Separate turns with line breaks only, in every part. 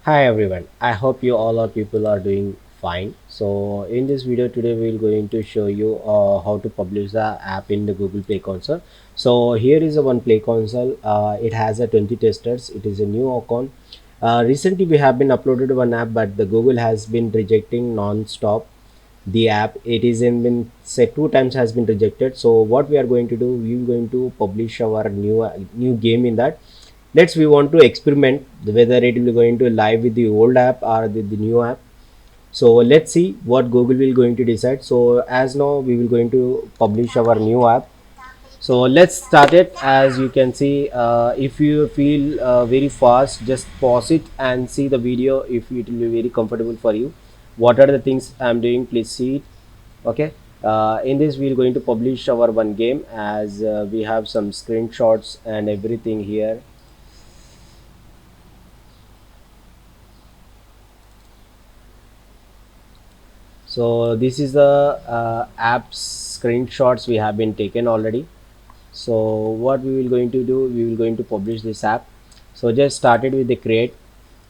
Hi everyone, I hope you all are people are doing fine. So in this video today we're going to show you how to publish the app in the Google Play Console. So here is a one Play Console. It has a 20 testers. It is a new account. Recently we have been uploaded one app, but the Google has been rejecting non-stop the app. It is in been said two times has been rejected. So what we are going to do, we are going to publish our new game in that. Let's we want to experiment whether it will going to live with the old app or the new app. So let's see what Google will going to decide. So as now we will going to publish our new app. So let's start it. As you can see, if you feel very fast, just pause it and see the video if it will be very comfortable for you. What are the things I'm doing, please see it. Okay. In this we're going to publish our one game, as we have some screenshots and everything here. So this is the apps screenshots we have been taken already. So what we will going to do, we will going to publish this app. So just started with the create,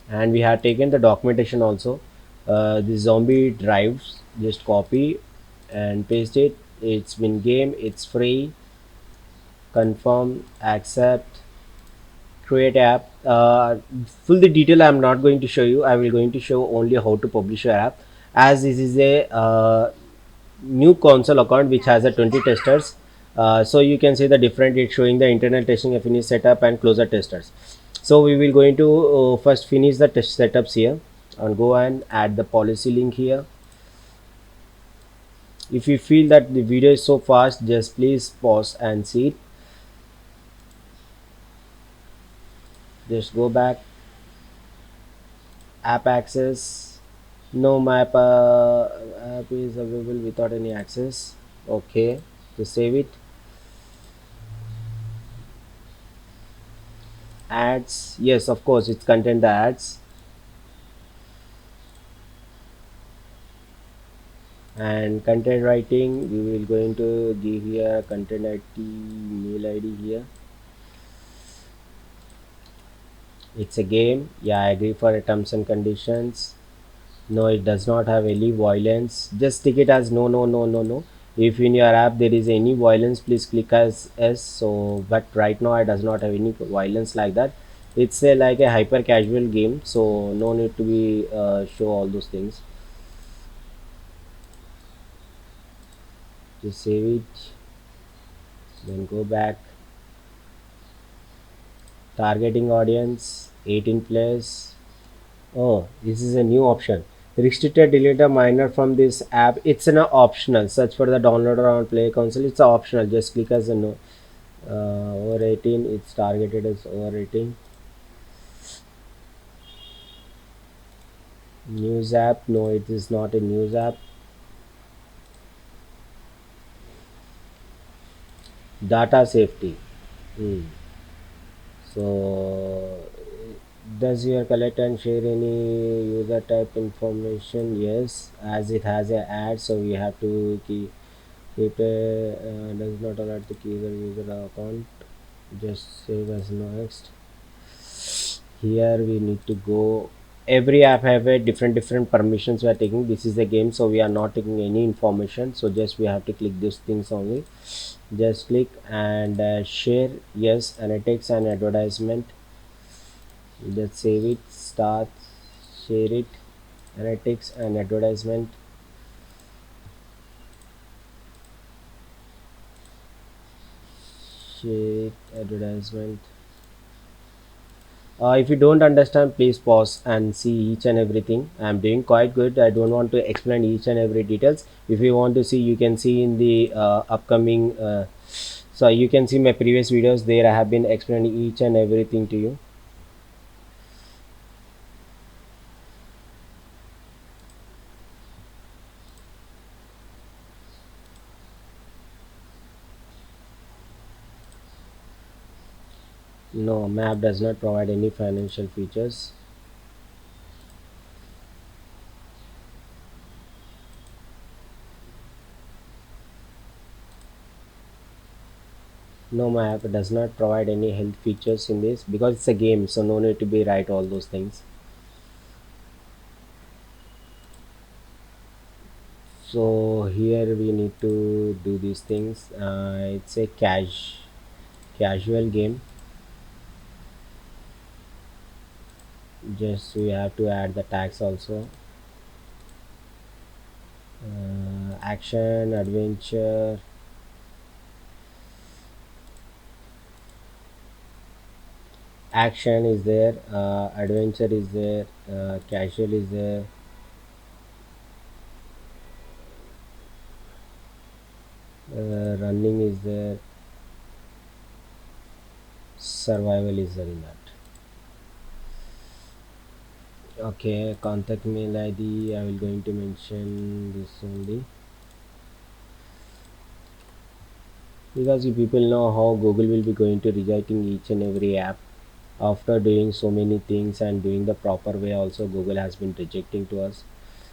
and we have taken the documentation also. The zombie drives, just copy and paste it. It's been game, it's free, confirm, accept, create app. Full the detail I'm not going to show you. I will going to show only how to publish your app, as this is a new console account which has a 20 testers. So you can see the different, it's showing the internal testing, finish setup and closer testers. So we will going to first finish the test setups here and go and add the policy link here. If you feel that the video is so fast, just please pause and see it. Just go back, app access. No map app is available without any access. Okay, to save it. Ads, yes, of course it's content the ads. And content writing, we will going to give here content id, mail id here. It's a game, yeah, I agree for the terms and conditions. No, it does not have any violence. Just tick it as no, no, no, no, no. If in your app there is any violence, please click as yes. So but right now I does not have any violence like that. It's a like a hyper casual game, so no need to be show all those things. Just save it, then go back. Targeting audience 18 plus. Oh, this is a new option. Restricted delete a minor from this app. It's an optional. Search for the downloader on Play Console. It's optional. Just click as a no. Over 18. It's targeted as over 18. News app. No, it is not a news app. Data safety. Hmm. So does your collect and share any user type information? Yes, as it has a ad, so we have to keep a does not allow to keep the user account. Just save as next. Here we need to go. Every app have a different permissions we are taking. This is a game, so we are not taking any information. So just we have to click these things only. Just click and share. Yes, analytics and advertisement. Just save it. Start. Share it. Analytics and advertisement. Share it. Advertisement. If you don't understand, please pause and see each and everything. I'm doing quite good. I don't want to explain each and every details. If you want to see, you can see in the upcoming. So you can see my previous videos. There I have been explaining each and everything to you. No, map does not provide any financial features. No, map does not provide any health features in this because it's a game. So no need to be write all those things. So here we need to do these things. It's a casual game. Just we have to add the tags also. Action, adventure, action is there, adventure is there, casual is there, running is there, survival is there in that. Okay, contact mail id, I will going to mention this only, because you people know how Google will be going to rejecting each and every app after doing so many things and doing the proper way. Also Google has been rejecting to us,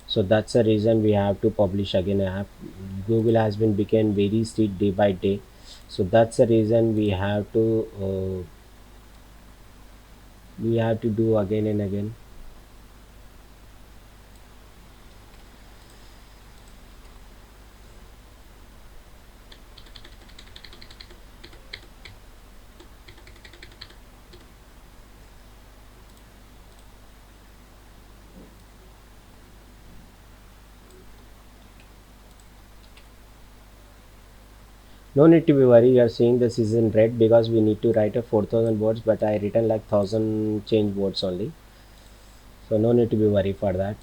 so that's the reason we have to publish again an app. Google has been become very strict day by day, so that's the reason we have to do again and again. No need to be worried, you are seeing this is in red because we need to write a 4000 words, but I written like 1000 change words only, so no need to be worried for that.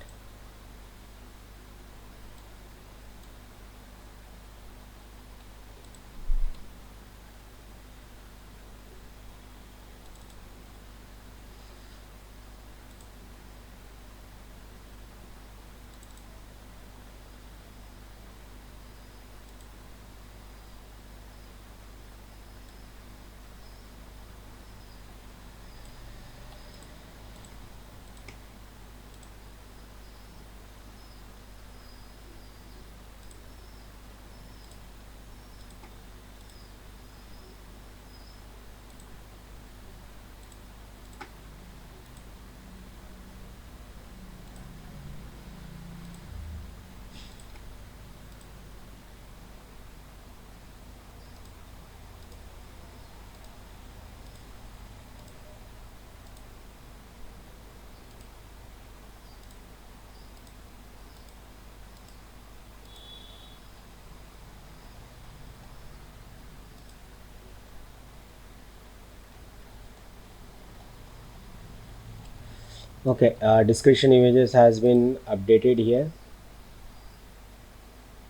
Okay, description images has been updated here.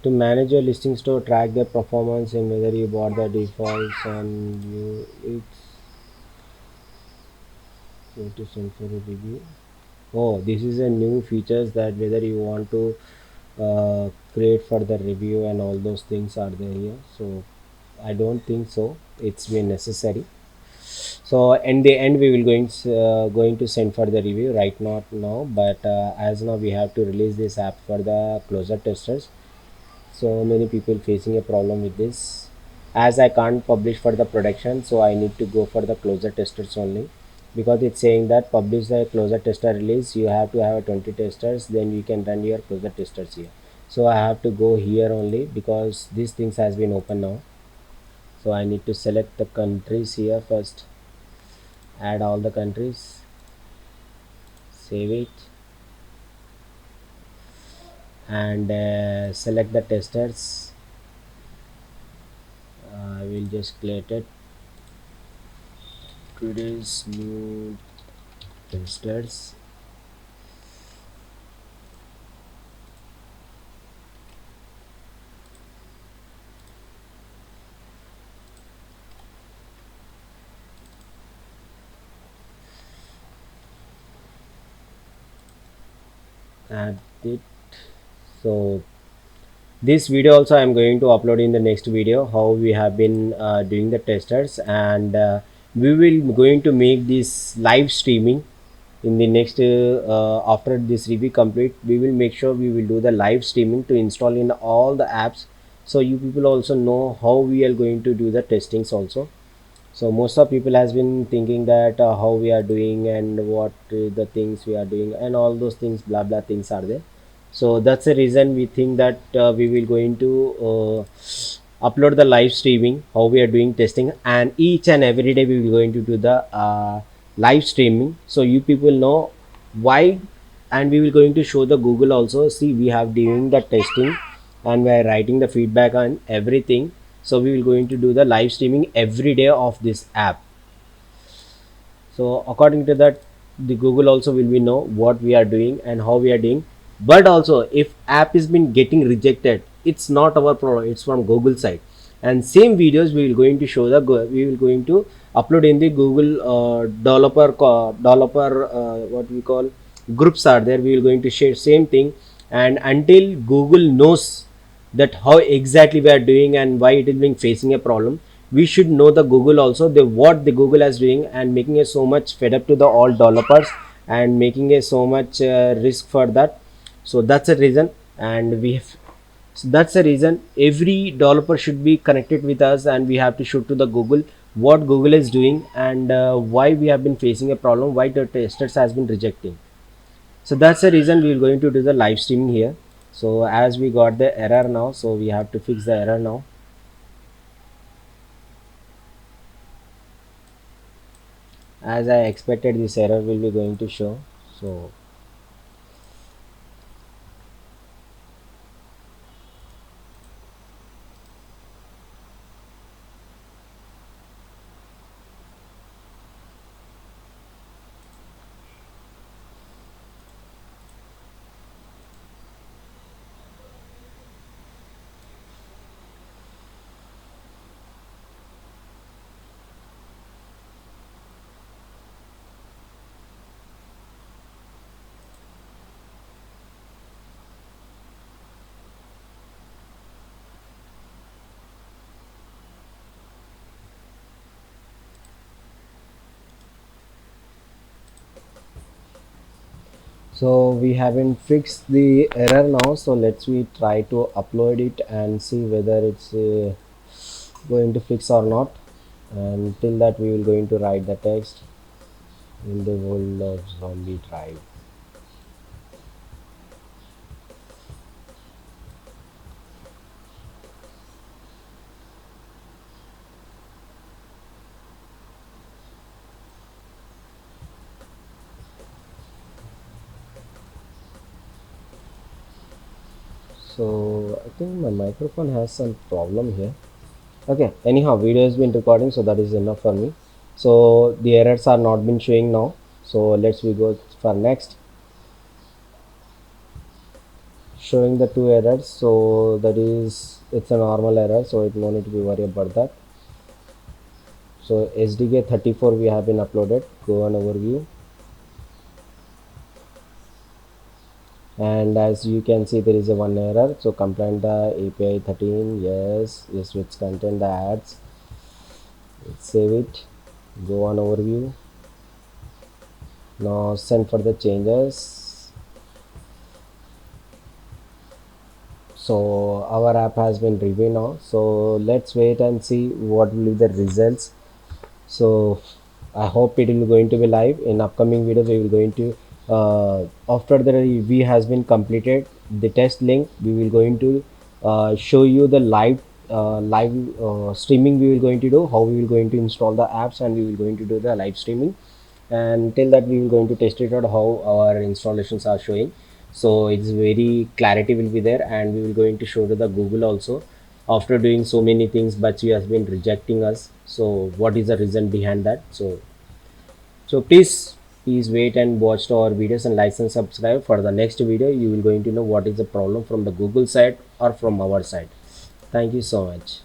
To manage your listing store, track the performance and whether you bought the defaults and you it's go to send for a review. Oh, this is a new features that whether you want to create for the review and all those things are there here. So I don't think so it's been necessary. So in the end we will going to send for the review, right, not now, but as now we have to release this app for the closer testers. So many people facing a problem with this, as I can't publish for the production, so I need to go for the closer testers only, because it's saying that publish the closer tester release, you have to have 20 testers, then you can run your closer testers here. So I have to go here only because these things has been open now. So I need to select the countries here first, add all the countries, save it, and select the testers. I will just create it, today's new testers. Add it. So this video also I am going to upload in the next video how we have been doing the testers, and we will going to make this live streaming in the next after this review complete. We will make sure we will do the live streaming to install in all the apps, so you people also know how we are going to do the testings also. So most of people has been thinking that how we are doing and what the things we are doing and all those things, blah blah things are there. So that's the reason we think that we will going to upload the live streaming how we are doing testing, and each and every day we will going to do the live streaming, so you people know why. And we will going to show the Google also, see we have doing the testing and we are writing the feedback on everything. So we will going to do the live streaming every day of this app. So according to that, the Google also will be know what we are doing and how we are doing. But also if app is been getting rejected, it's not our problem, it's from Google side. And same videos we will going to show the we will going to upload in the Google developer what we call groups are there, we will going to share same thing. And until Google knows that how exactly we are doing and why it is being facing a problem, we should know the Google also, the what the Google is doing, and making it so much fed up to the all developers, and making it so much risk for that. So that's the reason. And we have, so that's the reason every developer should be connected with us, and we have to show to the Google what Google is doing, and why we have been facing a problem, why the testers has been rejecting. So that's the reason we are going to do the live streaming here. So as we got the error now, so we have to fix the error now. As I expected, this error will be going to show. So we haven't fixed the error now, so let's we try to upload it and see whether it's going to fix or not. And till that we will going to write the text in the world of zombie tribe. So I think my microphone has some problem here. Okay, anyhow video has been recording, so that is enough for me. So the errors are not been showing now, so let's we go for next, showing the two errors. So that is, it's a normal error, so it no need to be worried about that. So SDK 34 we have been uploaded, go on overview. And as you can see, there is a one error, so complain the API 13, yes, switch content the ads. Let's save it, go on overview. Now send for the changes. So our app has been reviewed now, so let's wait and see what will be the results. So I hope it will going to be live in upcoming videos. We will going to after the review has been completed, the test link we will going to show you the live streaming we will going to do, how we will going to install the apps, and we will going to do the live streaming. And till that we will going to test it out how our installations are showing. So it's very clarity will be there, and we will going to show to the Google also after doing so many things, but she has been rejecting us. So what is the reason behind that? So please wait and watch our videos and like and subscribe. For the next video you will going to know what is the problem from the Google side or from our side. Thank you so much.